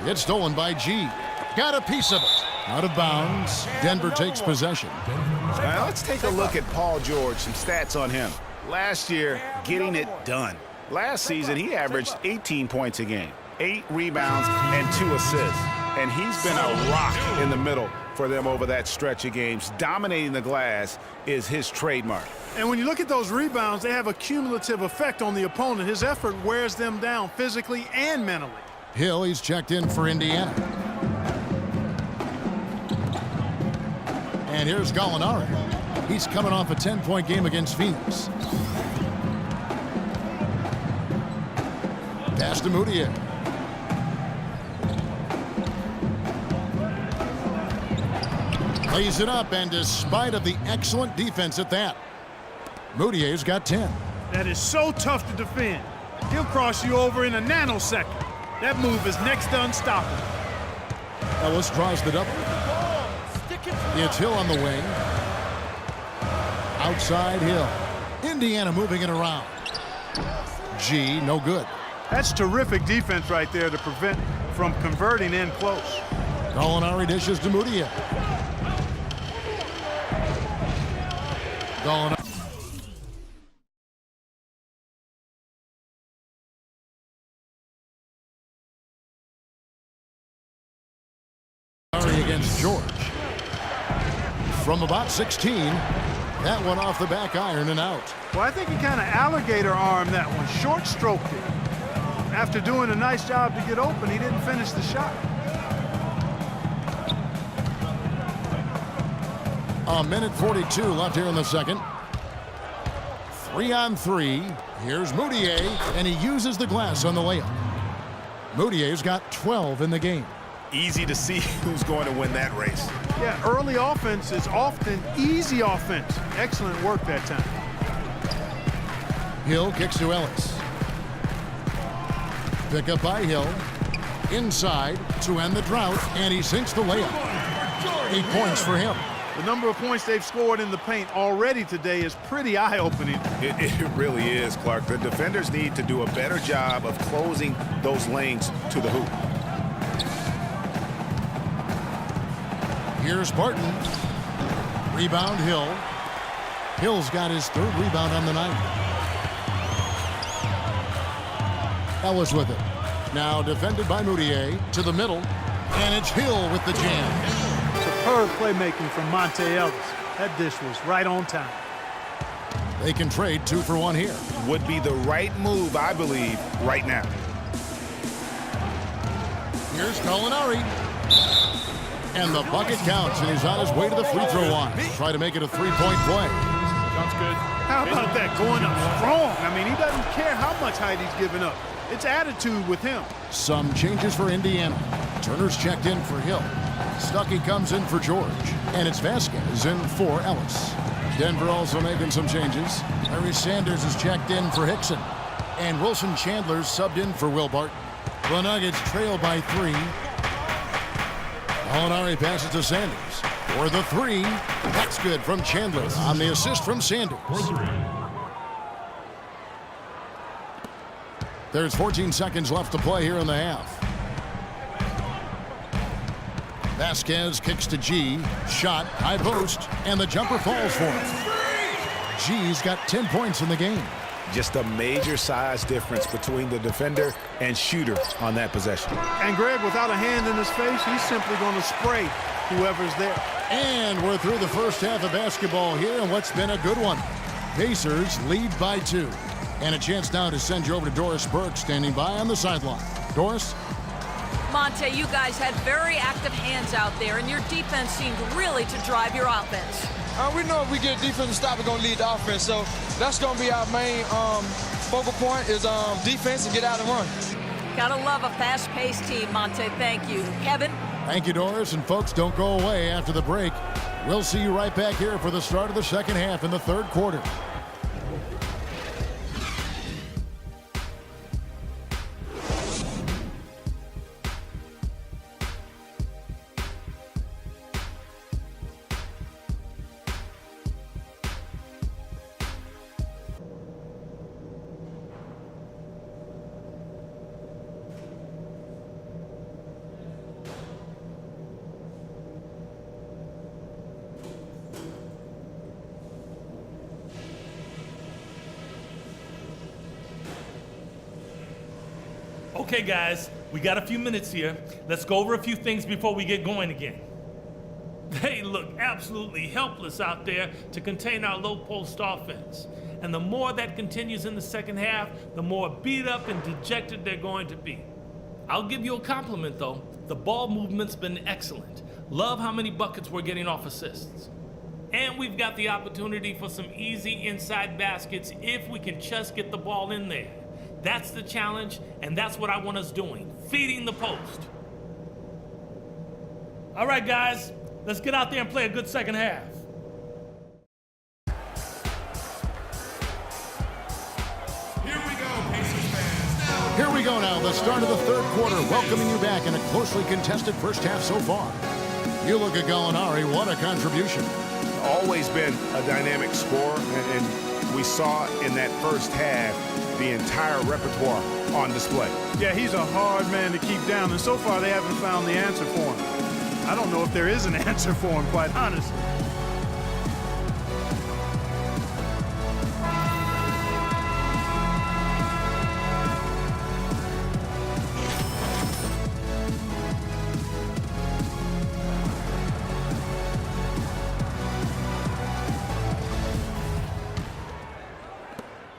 It's stolen by G. Got a piece of it. Out of bounds. Denver takes possession. Now let's take a look at Paul George, some stats on him. Last year, getting it done. Last season, he averaged 18 points a game, 8 rebounds, and 2 assists. And he's been a rock in the middle for them over that stretch of games. Dominating the glass is his trademark. And when you look at those rebounds, they have a cumulative effect on the opponent. His effort wears them down physically and mentally. Hill, he's checked in for Indiana. And here's Gallinari. He's coming off a 10-point game against Phoenix. Pass to Moutier. Lays it up, and despite of the excellent defense at that, Moutier's got 10. That is so tough to defend. He'll cross you over in a nanosecond. That move is next to unstoppable. Ellis draws the double. It's Hill on the wing. Outside Hill. Indiana moving it around. G, no good. That's terrific defense right there to prevent from converting in close. Gallinari dishes to Moutier. Gallinari against George. From about 16, that one off the back iron and out. Well, I think he kind of alligator armed that one, short stroked it. After doing a nice job to get open, he didn't finish the shot. A minute 42 left here in the second. 3-on-3. Here's Moutier, and he uses the glass on the layup. Moutier's got 12 in the game. Easy to see who's going to win that race. Yeah, early offense is often easy offense. Excellent work that time. Hill kicks to Ellis. Pick up by Hill. Inside to end the drought, and he sinks the layup. 8 points for him. The number of points they've scored in the paint already today is pretty eye-opening. It really is, Clark. The defenders need to do a better job of closing those lanes to the hoop. Here's Barton. Rebound Hill. Hill's got his 3rd rebound on the night. Ellis with it. Now defended by Moutier to the middle. And it's Hill with the jam. Superb playmaking from Monte Ellis. That dish was right on time. They can trade 2 for 1 here. Would be the right move, I believe, right now. Here's Gallinari. And the bucket counts, and he's on his way to the free throw line. Try to make it a 3-point play. Sounds good. How about that, going up strong? I mean, he doesn't care how much height he's giving up. It's attitude with him. Some changes for Indiana. Turner's checked in for Hill. Stuckey comes in for George. And it's Vasquez in for Ellis. Denver also making some changes. Larry Sanders is checked in for Hickson. And Wilson Chandler's subbed in for Will Barton. The Nuggets trail by 3. Gallinari passes to Sanders for the 3. That's good from Chandler on the assist from Sanders. There's 14 seconds left to play here in the half. Vasquez kicks to G. Shot, high post, and the jumper falls for him. G's got 10 points in the game. Just a major size difference between the defender and shooter on that possession. And Greg, without a hand in his face, he's simply going to spray whoever's there. And we're through the first half of basketball here, and what's been a good one. Pacers lead by 2. And a chance now to send you over to Doris Burke, standing by on the sideline. Doris? Monte, you guys had very active hands out there, and your defense seemed really to drive your offense. We know if we get defensive stop, we're going to lead the offense. So that's going to be our main focal point is defense and get out and run. Gotta love a fast-paced team, Monte. Thank you. Kevin? Thank you, Doris. And folks, don't go away after the break. We'll see you right back here for the start of the second half in the 3rd quarter. Okay, guys, we got a few minutes here. Let's go over a few things before we get going again. They look absolutely helpless out there to contain our low post offense. And the more that continues in the second half, the more beat up and dejected they're going to be. I'll give you a compliment though. The ball movement's been excellent. Love how many buckets we're getting off assists. And we've got the opportunity for some easy inside baskets if we can just get the ball in there. That's the challenge, and that's what I want us doing, feeding the post. All right, guys, let's get out there and play a good second half. Here we go now, the start of the third quarter, welcoming you back in a closely contested first half so far. You look at Gallinari, what a contribution. Always been a dynamic scorer, and we saw in that first half the entire repertoire on display. Yeah, he's a hard man to keep down, and so far they haven't found the answer for him. I don't know if there is an answer for him, quite honestly.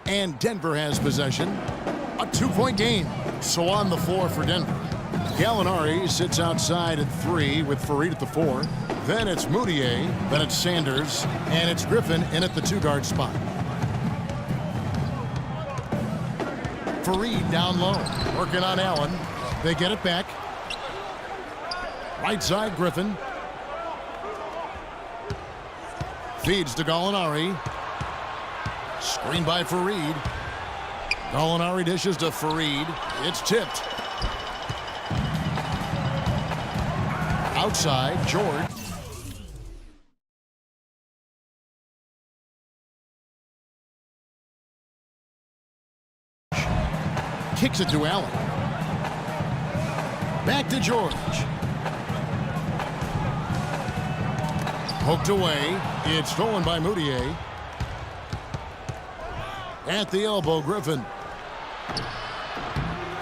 And Denver has possession. A 2-point game. So on the floor for Denver. Gallinari sits outside at 3 with Faried at the 4. Then it's Mudiay. Then it's Sanders. And it's Griffin in at the 2-guard spot. Faried down low. Working on Allen. They get it back. Right side, Griffin. Feeds to Gallinari. Screen by Faried. Gallinari dishes to Faried. It's tipped. Outside, George. Kicks it to Allen. Back to George. Poked away. It's stolen by Mudiay. At the elbow, Griffin.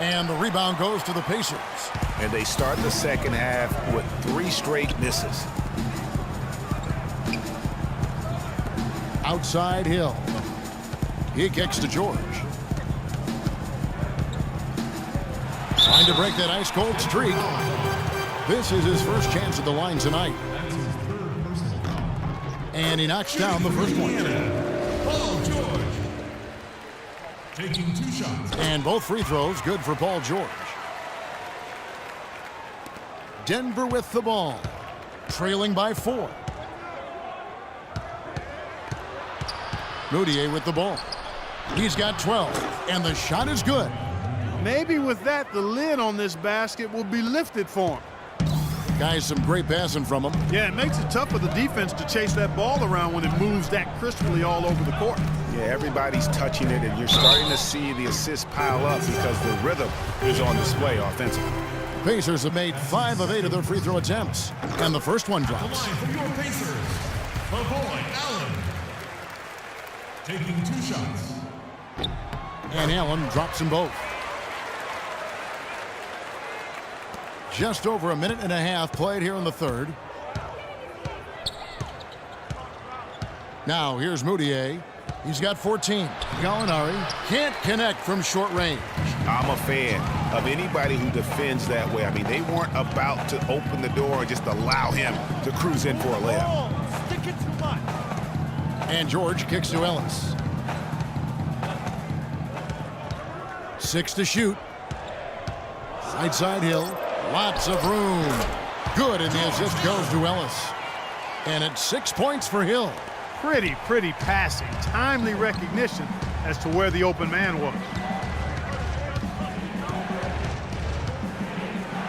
And the rebound goes to the Pacers. And they start the second half with 3 straight misses. Outside Hill. He kicks to George. Trying to break that ice-cold streak. This is his first chance at the line tonight. And he knocks down the first one. Paul George. Taking 2 shots. And both free throws good for Paul George. Denver with the ball. Trailing by 4. Mudiay with the ball. He's got 12. And the shot is good. Maybe with that, the lid on this basket will be lifted for him. Guys, some great passing from him. Yeah, it makes it tough for the defense to chase that ball around when it moves that crisply all over the court. Yeah, everybody's touching it, and you're starting to see the assists pile up because the rhythm is on display offensively. Pacers have made 5 of 8 of their free throw attempts. And the first one drops. The line for your Pacers, the boy, Allen. Taking 2 shots. And Allen drops them both. Just over a minute and a half played here in the third. Now here's Mudiay. He's got 14. Gallinari can't connect from short range. I'm a fan of anybody who defends that way. I mean, they weren't about to open the door and just allow him to cruise in for a layup. Stick it too much. And George kicks to Ellis. 6 to shoot. Right side Hill. Lots of room. Good, and the assist goes to Ellis. And it's 6 points for Hill. Pretty passing. Timely recognition as to where the open man was.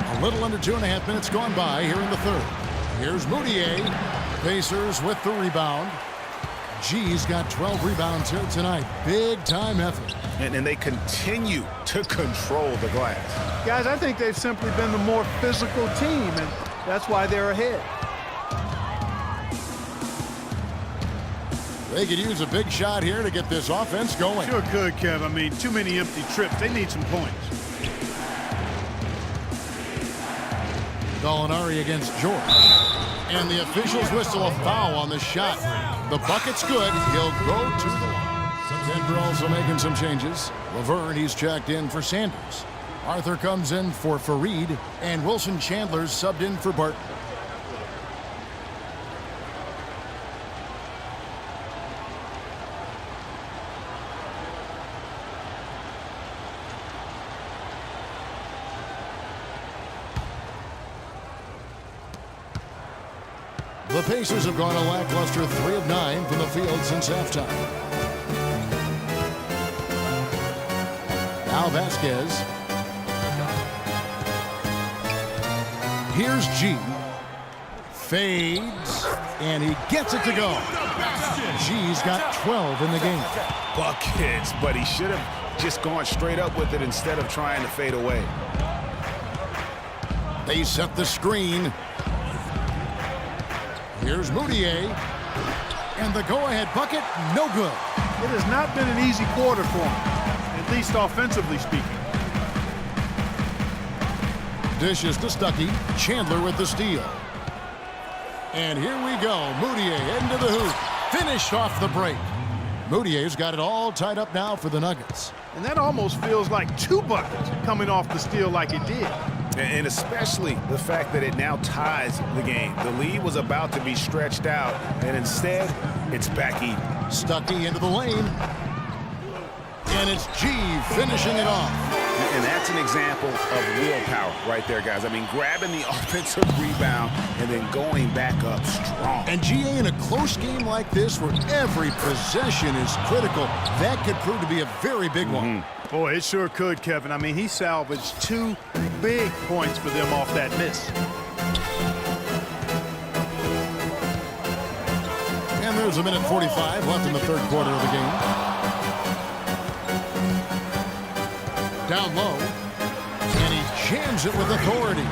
A little under 2.5 minutes gone by here in the third. Here's Mudiay. Pacers with the rebound. G's got 12 rebounds here tonight. Big time effort. And they continue to control the glass. Guys, I think they've simply been the more physical team, and that's why they're ahead. They could use a big shot here to get this offense going. Sure could, Kev. I mean, too many empty trips. They need some points. Gallinari against George. And the officials whistle a foul on the shot. The bucket's good. He'll go to the line. Denver also making some changes. Laverne, he's checked in for Sanders. Arthur comes in for Fareed. And Wilson Chandler's subbed in for Barton. The Pacers have gone a lackluster 3 of 9 from the field since halftime. Now Vasquez. Here's G. Fades. And he gets it to go. G's got 12 in the game. Buckets, but he should have just gone straight up with it instead of trying to fade away. They set the screen. Here's Moutier. And the go-ahead bucket, no good. It has not been an easy quarter for him, at least offensively speaking. Dishes to Stuckey. Chandler with the steal. And here we go. Moutier into the hoop. Finished off the break. Moutier's got it all tied up now for the Nuggets. And that almost feels like 2 buckets coming off the steal like it did. And especially the fact that it now ties the game. The lead was about to be stretched out, and instead, it's back even. Stuckey into the lane. And it's G finishing it off. And that's an example of willpower right there, guys. I mean, grabbing the offensive rebound and then going back up strong. And GA, in a close game like this where every possession is critical, that could prove to be a very big one. Boy, it sure could, Kevin. I mean, he salvaged 2 big points for them off that miss. And there's a minute 45 left in the third quarter of the game. Down low. And he jams it with authority.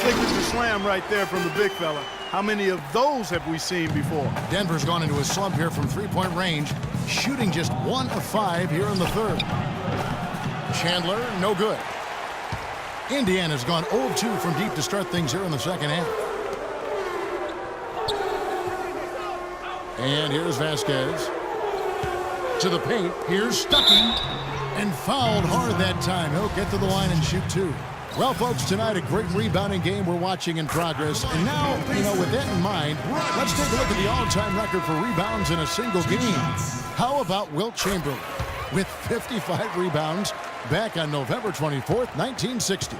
Signature slam right there from the big fella. How many of those have we seen before? Denver's gone into a slump here from three-point range, shooting just 1 of 5 here in the third. Chandler, no good. Indiana's gone 0 of 2 from deep to start things here in the second half. And here's Vasquez. To the paint. Here's Stuckey. And fouled hard that time. He'll get to the line and shoot 2. Well, folks, tonight a great rebounding game we're watching in progress. And now, with that in mind, let's take a look at the all-time record for rebounds in a single game. How about Wilt Chamberlain with 55 rebounds back on November 24th, 1960.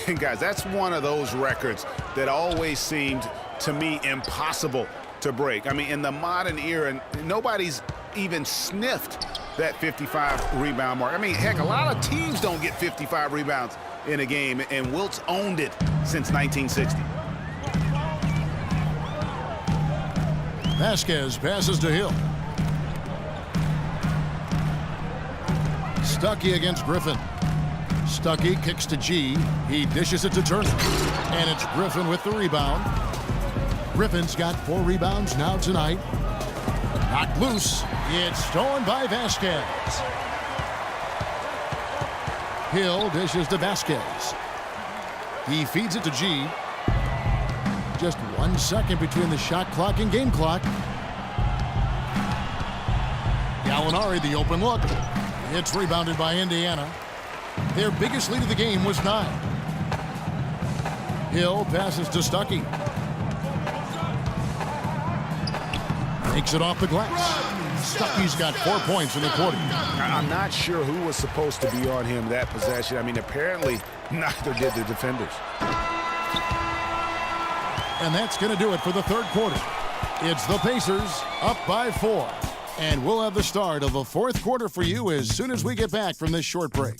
And guys, that's one of those records that always seemed to me impossible to break. I mean, in the modern era, nobody's even sniffed that 55 rebound mark. I mean, heck, a lot of teams don't get 55 rebounds in a game, and Wilt's owned it since 1960. Vasquez passes to Hill. Stuckey against Griffin. Stuckey kicks to G. He dishes it to Turner. And it's Griffin with the rebound. Griffin's got 4 rebounds now tonight. Knocked loose. It's stolen by Vasquez. Hill dishes to Vasquez. He feeds it to G. Just 1 second between the shot clock and game clock. Gallinari, the open look. It's rebounded by Indiana. Their biggest lead of the game was 9. Hill passes to Stuckey. Takes it off the glass. Stuckey's got 4 points in the quarter. I'm not sure who was supposed to be on him that possession. I mean, apparently neither did the defenders. And that's going to do it for the third quarter. It's the Pacers up by 4. And we'll have the start of the fourth quarter for you as soon as we get back from this short break.